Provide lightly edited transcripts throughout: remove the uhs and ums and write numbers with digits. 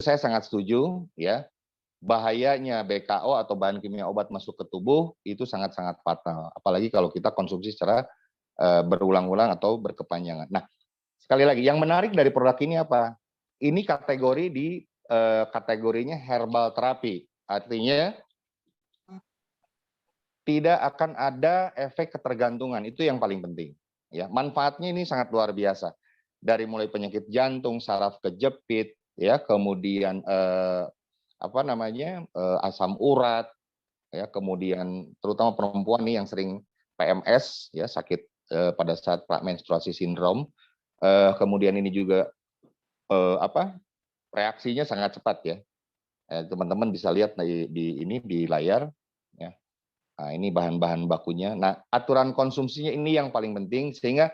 saya sangat setuju ya. Bahayanya BKO atau bahan kimia obat masuk ke tubuh itu sangat-sangat fatal, apalagi kalau kita konsumsi secara berulang-ulang atau berkepanjangan. Nah, sekali lagi yang menarik dari produk ini apa? Ini kategori di kategorinya herbal terapi, artinya tidak akan ada efek ketergantungan, itu yang paling penting. Ya, manfaatnya ini sangat luar biasa. Dari mulai penyakit jantung, saraf kejepit, ya, kemudian asam urat, ya, kemudian terutama perempuan nih yang sering PMS, ya, sakit pada saat menstruasi sindrom. Kemudian ini juga reaksinya sangat cepat ya. Teman-teman bisa lihat di layar. Ya. Nah, ini bahan-bahan bakunya. Nah, aturan konsumsinya ini yang paling penting sehingga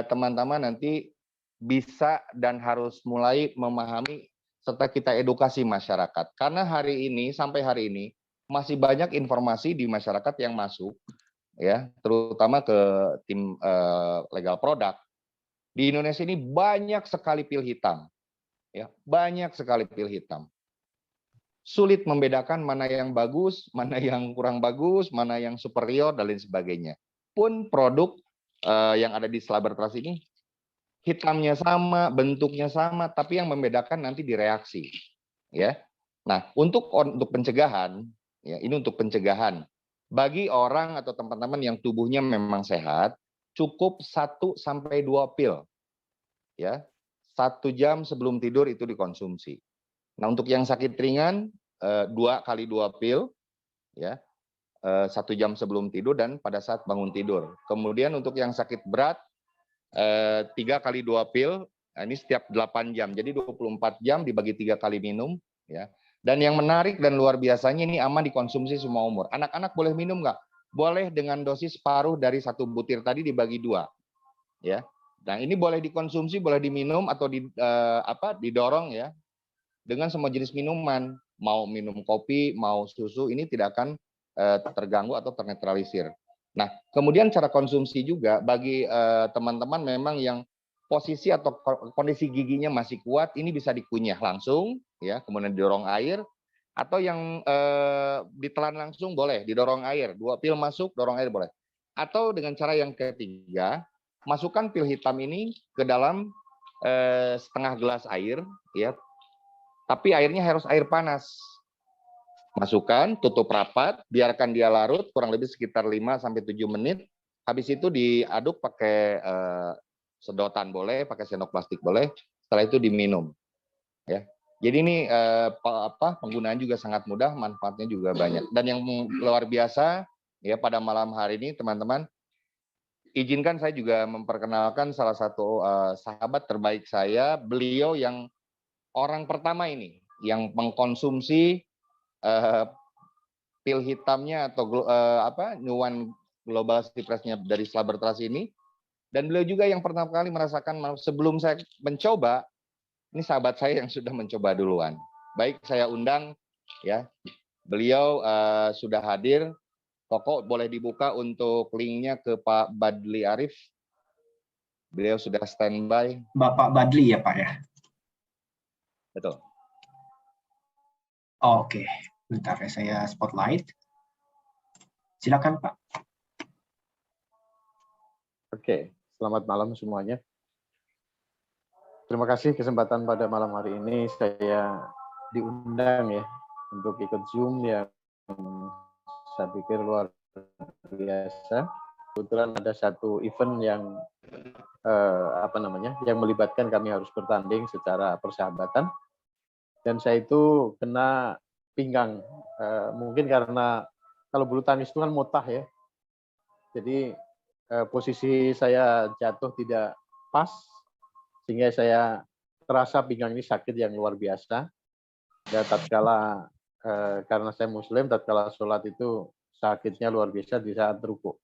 teman-teman nanti bisa dan harus mulai memahami serta kita edukasi masyarakat. Karena sampai hari ini masih banyak informasi di masyarakat yang masuk, ya, terutama ke tim legal product. Di Indonesia ini banyak sekali pil hitam, ya, banyak sekali pil hitam. Sulit membedakan mana yang bagus, mana yang kurang bagus, mana yang superior, dan lain sebagainya. Pun produk yang ada di Slabertras ini, hitamnya sama, bentuknya sama, tapi yang membedakan nanti di reaksi. Ya. Nah, untuk pencegahan, ya, ini untuk pencegahan. Bagi orang atau teman-teman yang tubuhnya memang sehat, cukup 1-2 pil. Ya. 1 jam sebelum tidur itu dikonsumsi. Nah, untuk yang sakit ringan, 2 kali 2 pil, ya, 1 jam sebelum tidur dan pada saat bangun tidur. Kemudian untuk yang sakit berat, 3 kali 2 pil, ini setiap 8 jam, jadi 24 jam dibagi 3 kali minum, ya. Dan yang menarik dan luar biasanya ini aman dikonsumsi semua umur. Anak-anak boleh minum nggak? Boleh dengan dosis separuh dari 1 butir tadi dibagi 2, ya. Nah, ini boleh dikonsumsi, boleh diminum atau didorong ya. Dengan semua jenis minuman, mau minum kopi, mau susu, ini tidak akan terganggu atau ternetralisir. Nah, kemudian cara konsumsi juga bagi teman-teman memang yang posisi atau kondisi giginya masih kuat, ini bisa dikunyah langsung, ya, kemudian didorong air, atau yang ditelan langsung boleh, didorong air, 2 pil masuk, dorong air boleh. Atau dengan cara yang ketiga, masukkan pil hitam ini ke dalam setengah gelas air, ya. Tapi airnya harus air panas. Masukkan, tutup rapat, biarkan dia larut kurang lebih sekitar 5-7 menit. Habis itu diaduk pakai sedotan boleh, pakai sendok plastik boleh. Setelah itu diminum. Ya. Jadi ini penggunaan juga sangat mudah, manfaatnya juga banyak. Dan yang luar biasa ya pada malam hari ini teman-teman, izinkan saya juga memperkenalkan salah satu sahabat terbaik saya, beliau yang orang pertama ini yang mengkonsumsi pil hitamnya atau Nuwan Global Cypress-nya dari Slabertras ini, dan beliau juga yang pertama kali merasakan sebelum saya mencoba, ini sahabat saya yang sudah mencoba duluan. Baik, saya undang ya, beliau sudah hadir. Toko boleh dibuka untuk linknya ke Pak Badli Arif. Beliau sudah standby. Bapak Badli ya Pak ya? Betul. Oh, oke, bentar ya saya spotlight. Silakan Pak. Oke, selamat malam semuanya. Terima kasih kesempatan pada malam hari ini saya diundang ya untuk ikut Zoom yang saya pikir luar biasa. Kebetulan ada satu event yang yang melibatkan kami harus bertanding secara persahabatan. Dan saya itu kena pinggang, mungkin karena kalau bulu tangkis itu kan mutah ya, jadi posisi saya jatuh tidak pas, sehingga saya terasa pinggang ini sakit yang luar biasa. Dan tatkala karena saya Muslim, tatkala sholat itu sakitnya luar biasa di saat rukuk.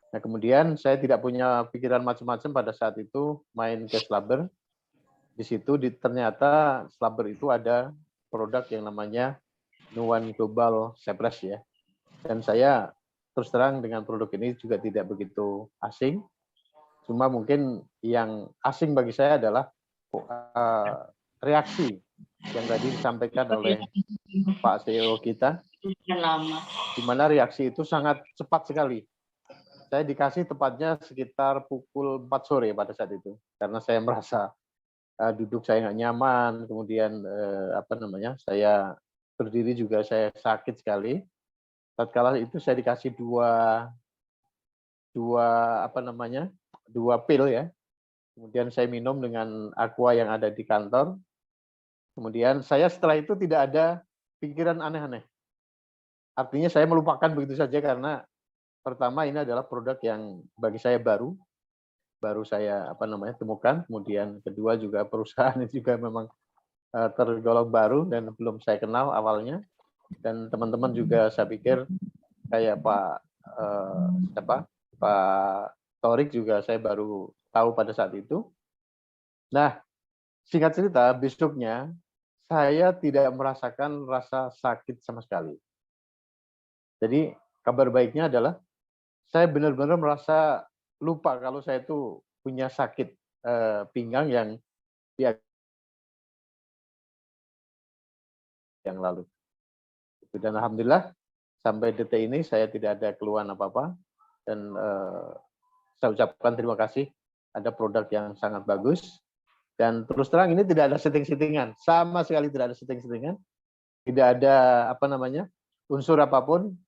Nah kemudian saya tidak punya pikiran macam-macam pada saat itu, main ke Slaber. Di situ ternyata Slaber itu ada produk yang namanya Nuwan Global Cypress ya. Dan saya terus terang dengan produk ini juga tidak begitu asing. Cuma mungkin yang asing bagi saya adalah reaksi yang tadi disampaikan oleh Pak CEO kita, lama. di mana reaksi itu sangat cepat sekali. Saya dikasih tepatnya sekitar pukul 4 sore pada saat itu, karena saya merasa duduk saya nggak nyaman, kemudian saya berdiri juga saya sakit sekali. Tatkala itu saya dikasih dua pil ya. Kemudian saya minum dengan aqua yang ada di kantor. Kemudian saya setelah itu tidak ada pikiran aneh-aneh. Artinya saya melupakan begitu saja karena pertama ini adalah produk yang bagi saya baru saya temukan. Kemudian kedua juga perusahaan itu juga memang tergolong baru dan belum saya kenal awalnya. Dan teman-teman juga saya pikir kayak Pak Torik juga saya baru tahu pada saat itu. Nah, singkat cerita, besoknya saya tidak merasakan rasa sakit sama sekali. Jadi kabar baiknya adalah saya benar-benar merasa lupa kalau saya itu punya sakit pinggang yang lalu. Dan alhamdulillah sampai detik ini saya tidak ada keluhan apa-apa dan saya ucapkan terima kasih, ada produk yang sangat bagus dan terus terang ini tidak ada setting-settingan, sama sekali tidak ada setting-settingan, tidak ada unsur apapun.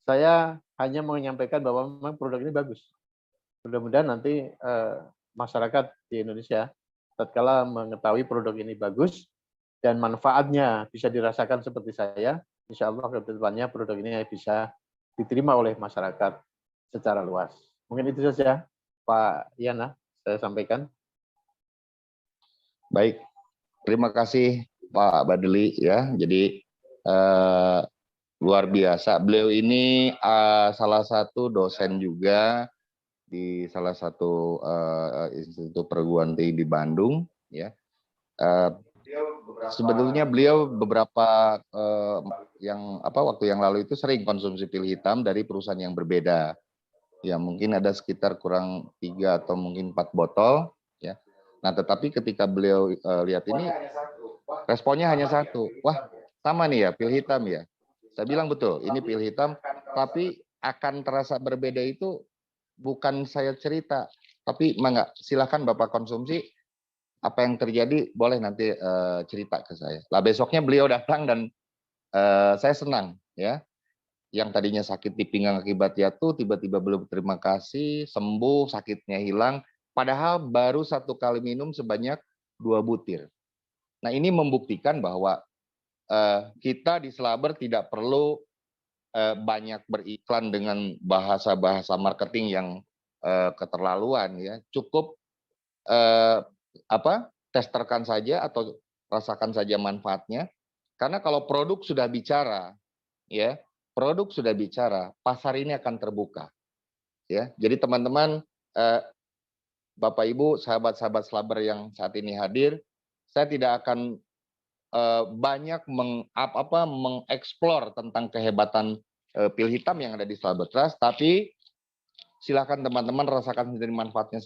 Saya hanya menyampaikan bahwa memang produk ini bagus. Mudah-mudahan nanti masyarakat di Indonesia tatkala mengetahui produk ini bagus dan manfaatnya bisa dirasakan seperti saya, insya Allah ke depannya produk ini bisa diterima oleh masyarakat secara luas. Mungkin itu saja, Pak Yana, saya sampaikan. Baik, terima kasih Pak Badli ya. Jadi luar biasa. Beliau ini salah satu dosen juga di salah satu institut perguruan tinggi di Bandung ya. Sebetulnya beliau beberapa waktu yang lalu itu sering konsumsi pil hitam dari perusahaan yang berbeda. Ya mungkin ada sekitar kurang 3 atau mungkin 4 botol ya. Nah, tetapi ketika beliau lihat ini responnya hanya satu. Wah, sama nih ya pil hitam ya. Saya bilang betul, ini pil hitam, tapi akan terasa berbeda itu bukan saya cerita, tapi silakan Bapak konsumsi. Apa yang terjadi boleh nanti cerita ke saya. Lah besoknya beliau datang dan saya senang ya. Yang tadinya sakit di pinggang akibat jatuh, tiba-tiba beliau berterima kasih, sembuh, sakitnya hilang. Padahal baru 1 kali minum sebanyak 2 butir. Nah ini membuktikan bahwa kita di Slaber tidak perlu banyak beriklan dengan bahasa-bahasa marketing yang keterlaluan ya. Cukup testerkan saja atau rasakan saja manfaatnya. Karena kalau produk sudah bicara, ya produk sudah bicara, pasar ini akan terbuka. Ya, jadi teman-teman, Bapak Ibu, sahabat-sahabat Slaber yang saat ini hadir, saya tidak akan banyak mengeksplor tentang kehebatan pil hitam yang ada di Slaber Trust, tapi silakan teman-teman rasakan sendiri manfaatnya,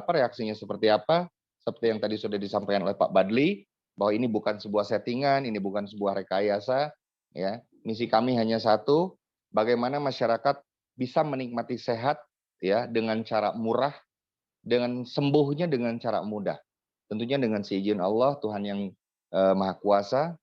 reaksinya seperti apa. Seperti yang tadi sudah disampaikan oleh Pak Badli, bahwa ini bukan sebuah settingan, ini bukan sebuah rekayasa. Ya, misi kami hanya satu, bagaimana masyarakat bisa menikmati sehat ya dengan cara murah, dengan sembuhnya dengan cara mudah. Tentunya dengan seizin Allah, Tuhan yang Maha Kuasa,